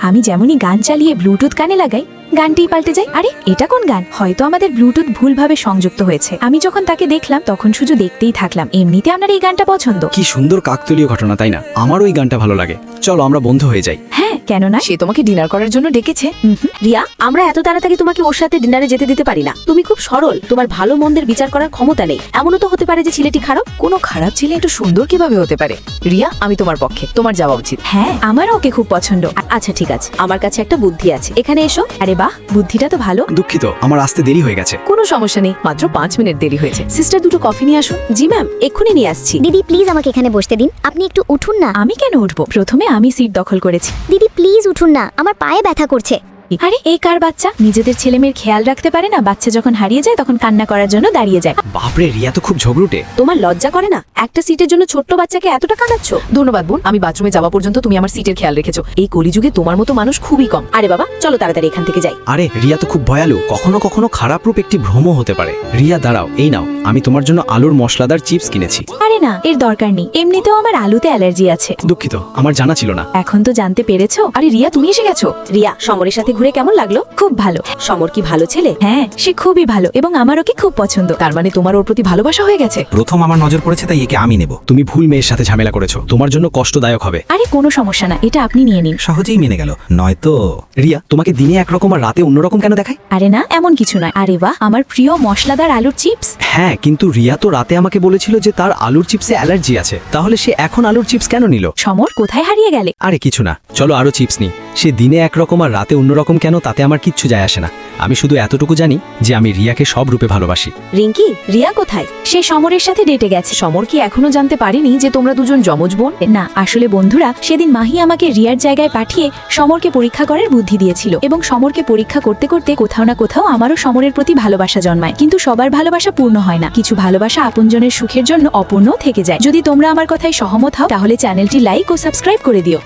আমি যেমনই গান চালিয়ে ব্লুটুথ কানে লাগাই গানটিই পাল্টে যায়। আরে এটা কোন গান? হয়তো আমাদের ব্লুটুথ ভুলভাবে সংযুক্ত হয়েছে। আমি যখন তাকে দেখলাম তখন শুধু দেখতেই থাকলাম। এমনিতে আপনার এই গানটা পছন্দ। কি সুন্দর কাকতালীয় ঘটনা, তাই না? আমারও এই গানটা ভালো লাগে। চলো আমরা বন্ধু হয়ে যাই। হ্যাঁ, কেন না? সে তোমাকে ডিনার করার জন্য ডেকেছে। রিয়া, আমরা এত তাড়াতাড়ি তোমাকে ওর সাথে ডিনারে যেতে দিতে পারি না। তুমি খুব সরল, তোমার ভালো মন্দের বিচার করার ক্ষমতা নেই। এমনও তো হতে পারে যে ছেলেটি খারাপ। কোনো খারাপ ছেলে একটু সুন্দর কিভাবে হতে পারে? রিয়া, আমি তোমার পক্ষে, তোমার যাওয়া উচিত। হ্যাঁ, আমারও ওকে খুব পছন্দ। আচ্ছা ঠিক আছে, আমার কাছে একটা বুদ্ধি আছে, এখানে এসো। আরে বাহ, বুদ্ধিটা তো ভালো। দুঃখিত, আমার আসতে দেরি হয়ে গেছে। কোনো সমস্যা নেই, মাত্র 5 মিনিট দেরি হয়েছে। সিস্টার, দুটো কফি নিয়ে আসুন। জি ম্যাম, এক্ষুনি নিয়ে আসছি। দিদি প্লিজ আমাকে এখানে বসতে দিন, আপনি একটু উঠুন না। আমি কেন উঠবো? প্রথমে আমি সিট দখল করেছি। দিদি প্লিজ উঠুন না, আমার পায়ে ব্যথা করছে। আরে এই কার বাচ্চা? নিজেদের ছেলেমেয়ের খেয়াল রাখতে পারে না? বাচ্চা যখন হারিয়ে যায় তখন কান্না করার জন্য দাঁড়িয়ে যায়। বাপরে, রিয়া তো খুব ঝগড়ুটে। তোমার লজ্জা করে না? একটা সিটের জন্য ছোট্ট বাচ্চাকে এতটা কাঁদাচ্ছ? ধন্যবাদ বোন, আমি বাথরুমে যাওয়া পর্যন্ত তুমি আমার সিটের খেয়াল রেখেছো। এই কলিযুগে তোমার মতো মানুষ খুবই কম। আরে বাবা, চলো তাড়াতাড়ি এখান থেকে যাই। আরে রিয়া তো খুব ভয়ালু, কখনো কখনো খারাপ রূপ একটি ভ্রম হতে পারে। রিয়া দাঁড়াও, এই নাও, আমি তোমার জন্য আলুর মশলাদার চিপস কিনেছি। আরে না, এর দরকার নেই। এমনিতেও আমার আলুতে অ্যালার্জি আছে। দুঃখিত, আমার জানা ছিল না। এখন তো জানতে পেরেছো। আরে রিয়া, তুমি এসে গেছো। রিয়া, সমরের সাথে ঘুরে কেমন লাগলো? খুব ভালো। সমর কি ভালো ছেলে? হ্যাঁ, সে খুবই ভালো এবং আমার ওকে খুব পছন্দ। তার মানে তোমার ওর প্রতি ভালোবাসা হয়ে গেছে। প্রথম আমার নজর পড়েছে, তাই একে আমি নেব। তুমি ভুল মেয়ের সাথে ঝামেলা করেছো, তোমার জন্য কষ্টদায়ক হবে। আরে কোনো সমস্যা না, এটা আপনি নিয়ে নিন। সহজেই মেনে গেল, নয়তো। রিয়া, তোমাকে দিনে একরকম আর রাতে অন্যরকম কেন দেখায়? আরে না, এমন কিছু নয়। আরে বাহ, আমার প্রিয় মশলাদার আলুর চিপস। হ্যাঁ, কিন্তু রিয়া তো রাতে আমাকে বলেছিল যে তার আলুর চিপসে অ্যালার্জি আছে। তাহলে সে এখন আলুর চিপস কেন নিল? সমর, কোথায় হারিয়ে গেলে? আরে কিছু না, চলো আরো চিপস নিই। সে দিনে একরকম আর রাতে অন্যরকম কেন, তাতে আমার কিচ্ছু যায় আসে না। আমি শুধু এতটুকু জানি যে আমি রিয়াকে সব রূপে ভালোবাসি। রিঙ্কি, রিয়া কোথায়? সে সমরের সাথে ডেটে গেছে। সমর কি এখনো জানতে পারেনি যে তোমরা দুজন যমজ বোন? না, আসলে বন্ধুরা, সেদিন মাহি আমাকে রিয়ার জায়গায় পাঠিয়ে সমরকে পরীক্ষা করার বুদ্ধি দিয়েছিল এবং সমরকে পরীক্ষা করতে করতে কোথাও না কোথাও আমারও সমরের প্রতি ভালোবাসা জন্মায়। কিন্তু সবার ভালোবাসা পূর্ণ হয় না। কিছু ভালোবাসা আপনজনের সুখের জন্য অপূর্ণ থেকে যায়। যদি তোমরা আমার কথায় সহমত হও তাহলে চ্যানেলটি লাইক ও সাবস্ক্রাইব করে দিও।